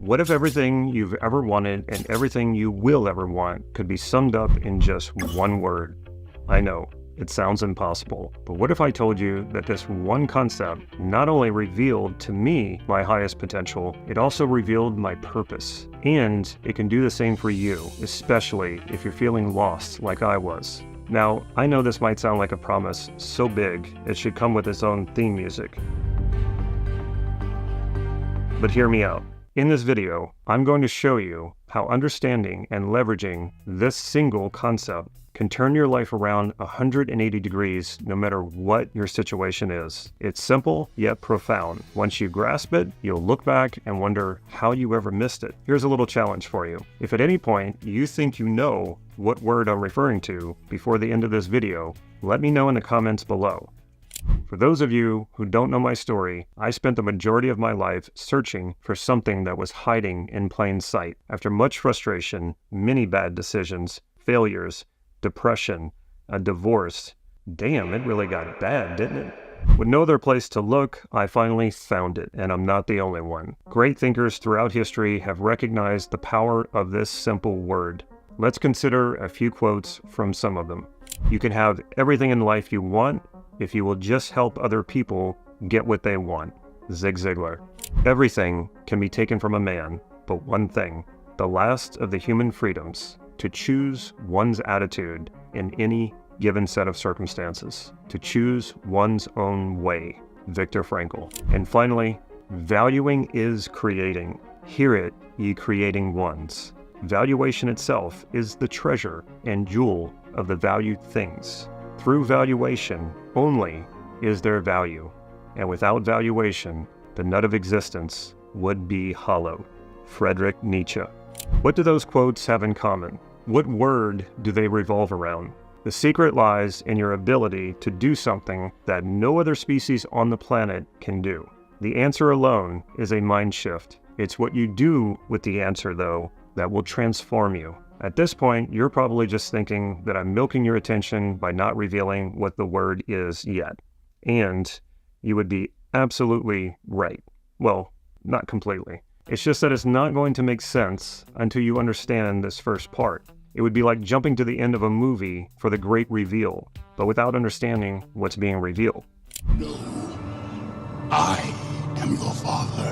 What if everything you've ever wanted and everything you will ever want could be summed up in just one word? I know, it sounds impossible, but what if I told you that this one concept not only revealed to me my highest potential, it also revealed my purpose. And it can do the same for you, especially if you're feeling lost like I was. Now, I know this might sound like a promise so big it should come with its own theme music. But hear me out. In this video, I'm going to show you how understanding and leveraging this single concept can turn your life around 180 degrees no matter what your situation is. It's simple yet profound. Once you grasp it, you'll look back and wonder how you ever missed it. Here's a little challenge for you. If at any point you think you know what word I'm referring to before the end of this video, let me know in the comments below. For those of you who don't know my story, I spent the majority of my life searching for something that was hiding in plain sight. After much frustration, many bad decisions, failures, depression, a divorce. Damn, it really got bad, didn't it? With no other place to look, I finally found it, and I'm not the only one. Great thinkers throughout history have recognized the power of this simple word. Let's consider a few quotes from some of them. You can have everything in life you want if you will just help other people get what they want. Zig Ziglar. Everything can be taken from a man, but one thing, the last of the human freedoms, to choose one's attitude in any given set of circumstances, to choose one's own way. Viktor Frankl. And finally, valuing is creating. Hear it, ye creating ones. Valuation itself is the treasure and jewel of the valued things. Through valuation only is there value, and without valuation, the nut of existence would be hollow. Friedrich Nietzsche. What do those quotes have in common? What word do they revolve around? The secret lies in your ability to do something that no other species on the planet can do. The answer alone is a mind shift. It's what you do with the answer, though, that will transform you. At this point, you're probably just thinking that I'm milking your attention by not revealing what the word is yet. And you would be absolutely right. Well, not completely. It's just that it's not going to make sense until you understand this first part. It would be like jumping to the end of a movie for the great reveal, but without understanding what's being revealed. No, I am your father.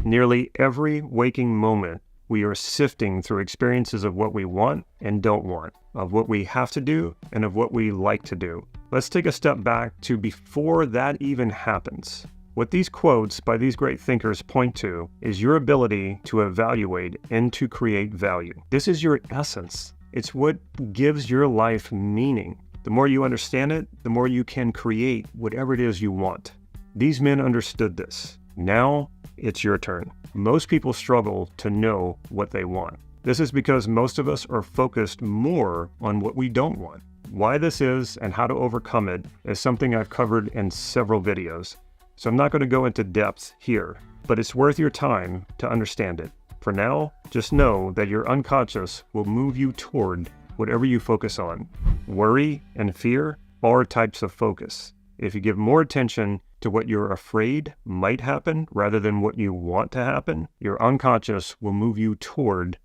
Nearly every waking moment, we are sifting through experiences of what we want and don't want, of what we have to do and of what we like to do. Let's take a step back to before that even happens. What these quotes by these great thinkers point to is your ability to evaluate and to create value. This is your essence. It's what gives your life meaning. The more you understand it, the more you can create whatever it is you want. These men understood this. Now it's your turn. Most people struggle to know what they want. This is because most of us are focused more on what we don't want. Why this is and how to overcome it is something I've covered in several videos. So I'm not going to go into depth here, but it's worth your time to understand it. For now, just know that your unconscious will move you toward whatever you focus on. Worry and fear are types of focus. If you give more attention to what you're afraid might happen rather than what you want to happen, your unconscious will move you toward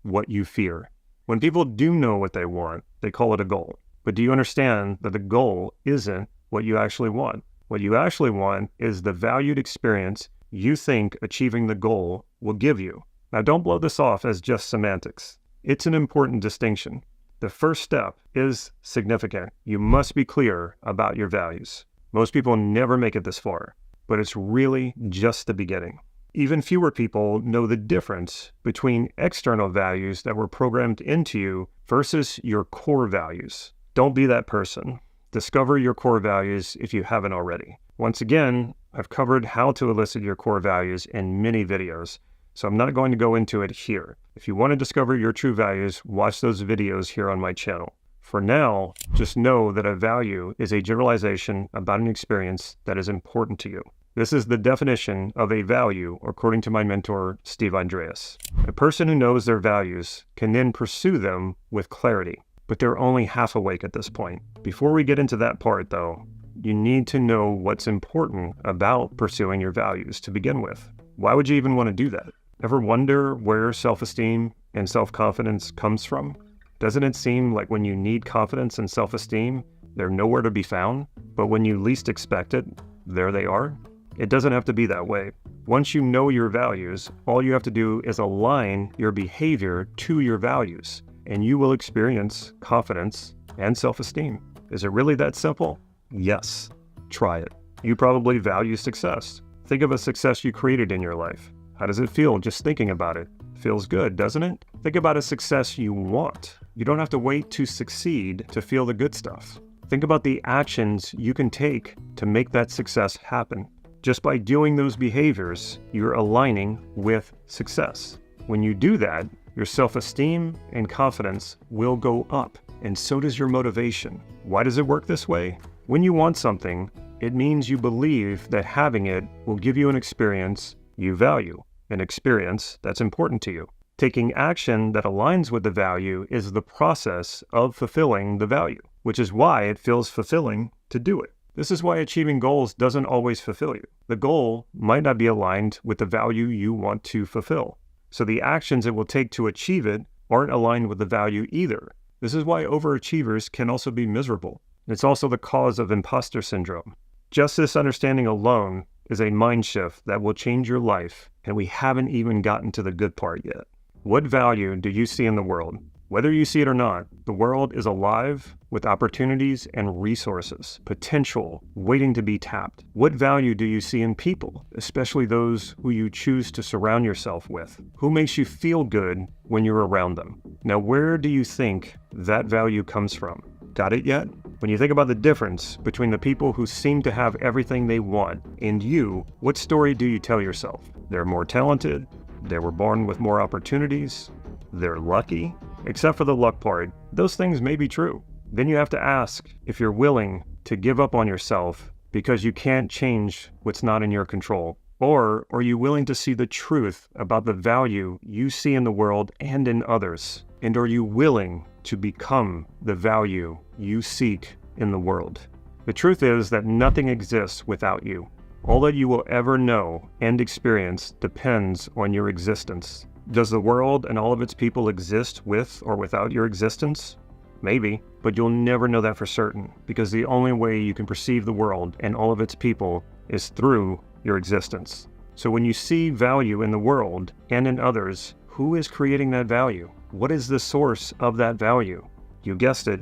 what you fear. When people do know what they want, they call it a goal. But do you understand that the goal isn't what you actually want? What you actually want is the valued experience you think achieving the goal will give you. Now, don't blow this off as just semantics. It's an important distinction. The first step is significant. You must be clear about your values. Most people never make it this far, but it's really just the beginning. Even fewer people know the difference between external values that were programmed into you versus your core values. Don't be that person. Discover your core values if you haven't already. Once again, I've covered how to elicit your core values in many videos, so I'm not going to go into it here. If you want to discover your true values, watch those videos here on my channel. For now, just know that a value is a generalization about an experience that is important to you. This is the definition of a value according to my mentor, Steve Andreas. A person who knows their values can then pursue them with clarity. But they're only half awake at this point. Before we get into that part, though, you need to know what's important about pursuing your values to begin with. Why would you even want to do that? Ever wonder where self-esteem and self-confidence comes from? Doesn't it seem like when you need confidence and self-esteem, they're nowhere to be found, but when you least expect it, there they are? It doesn't have to be that way. Once you know your values, all you have to do is align your behavior to your values, and you will experience confidence and self-esteem. Is it really that simple? Yes. Try it. You probably value success. Think of a success you created in your life. How does it feel just thinking about it? Feels good, doesn't it? Think about a success you want. You don't have to wait to succeed to feel the good stuff. Think about the actions you can take to make that success happen. Just by doing those behaviors, you're aligning with success. When you do that, your self-esteem and confidence will go up, and so does your motivation. Why does it work this way? When you want something, it means you believe that having it will give you an experience you value, an experience that's important to you. Taking action that aligns with the value is the process of fulfilling the value, which is why it feels fulfilling to do it. This is why achieving goals doesn't always fulfill you. The goal might not be aligned with the value you want to fulfill. So the actions it will take to achieve it aren't aligned with the value either. This is why overachievers can also be miserable. It's also the cause of imposter syndrome. Just this understanding alone is a mind shift that will change your life, and we haven't even gotten to the good part yet. What value do you see in the world? Whether you see it or not, the world is alive with opportunities and resources, potential waiting to be tapped. What value do you see in people, especially those who you choose to surround yourself with? Who makes you feel good when you're around them? Now, where do you think that value comes from? Got it yet? When you think about the difference between the people who seem to have everything they want and you, what story do you tell yourself? They're more talented, they were born with more opportunities, they're lucky. Except for the luck part, those things may be true. Then you have to ask if you're willing to give up on yourself because you can't change what's not in your control. Or are you willing to see the truth about the value you see in the world and in others? And are you willing to become the value you seek in the world? The truth is that nothing exists without you. All that you will ever know and experience depends on your existence. Does the world and all of its people exist with or without your existence? Maybe, but you'll never know that for certain, because the only way you can perceive the world and all of its people is through your existence. So when you see value in the world and in others, who is creating that value? What is the source of that value? You guessed it,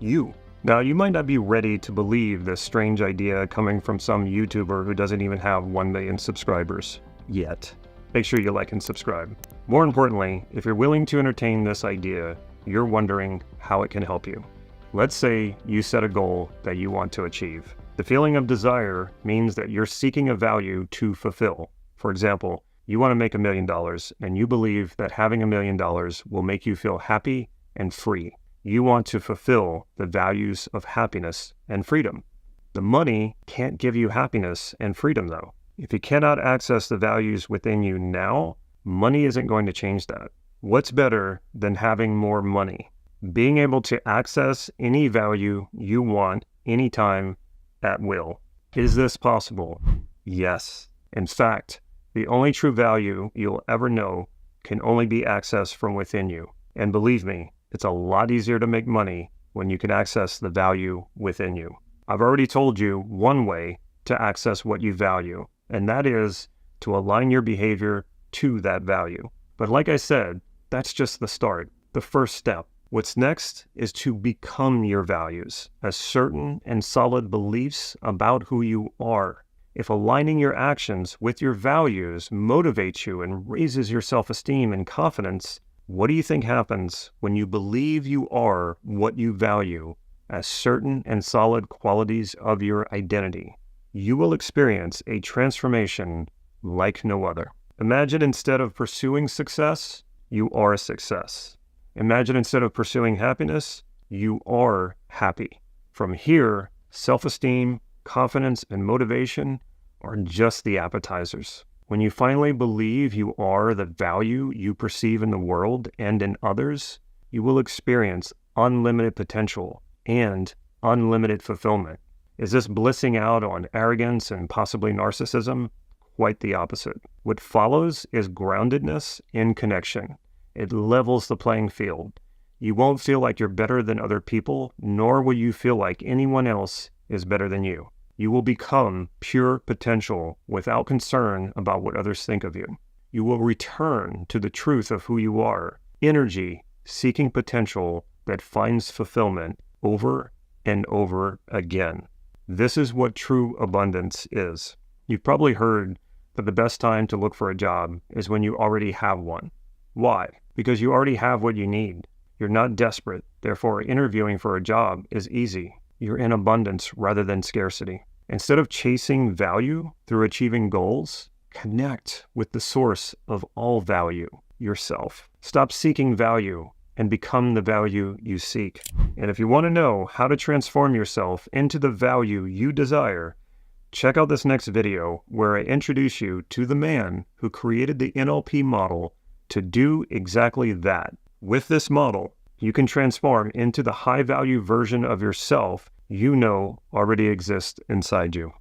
you. Now, you might not be ready to believe this strange idea coming from some YouTuber who doesn't even have 1 million subscribers yet. Make sure you like and subscribe. More importantly, if you're willing to entertain this idea, you're wondering how it can help you. Let's say you set a goal that you want to achieve. The feeling of desire means that you're seeking a value to fulfill. For example, you want to make $1 million and you believe that having $1 million will make you feel happy and free. You want to fulfill the values of happiness and freedom. The money can't give you happiness and freedom though. If you cannot access the values within you now, money isn't going to change that. What's better than having more money? Being able to access any value you want anytime at will. Is this possible? Yes. In fact, the only true value you'll ever know can only be accessed from within you. And believe me, it's a lot easier to make money when you can access the value within you. I've already told you one way to access what you value, and that is to align your behavior to that value. But like I said, that's just the start, the first step. What's next is to become your values, as certain and solid beliefs about who you are. If aligning your actions with your values motivates you and raises your self-esteem and confidence, what do you think happens when you believe you are what you value as certain and solid qualities of your identity? You will experience a transformation like no other. Imagine instead of pursuing success, you are a success. Imagine instead of pursuing happiness, you are happy. From here, self-esteem, confidence, and motivation are just the appetizers. When you finally believe you are the value you perceive in the world and in others, you will experience unlimited potential and unlimited fulfillment. Is this blissing out on arrogance and possibly narcissism? quite the opposite. What follows is groundedness in connection. It levels the playing field. You won't feel like you're better than other people, nor will you feel like anyone else is better than you. You will become pure potential without concern about what others think of you. You will return to the truth of who you are, energy seeking potential that finds fulfillment over and over again. This is what true abundance is. You've probably heard that the best time to look for a job is when you already have one. Why? Because you already have what you need. You're not desperate. Therefore, interviewing for a job is easy. You're in abundance rather than scarcity. Instead of chasing value through achieving goals, connect with the source of all value, yourself. Stop seeking value and become the value you seek. And if you want to know how to transform yourself into the value you desire, check out this next video where I introduce you to the man who created the NLP model to do exactly that. With this model, you can transform into the high-value version of yourself you know already exists inside you.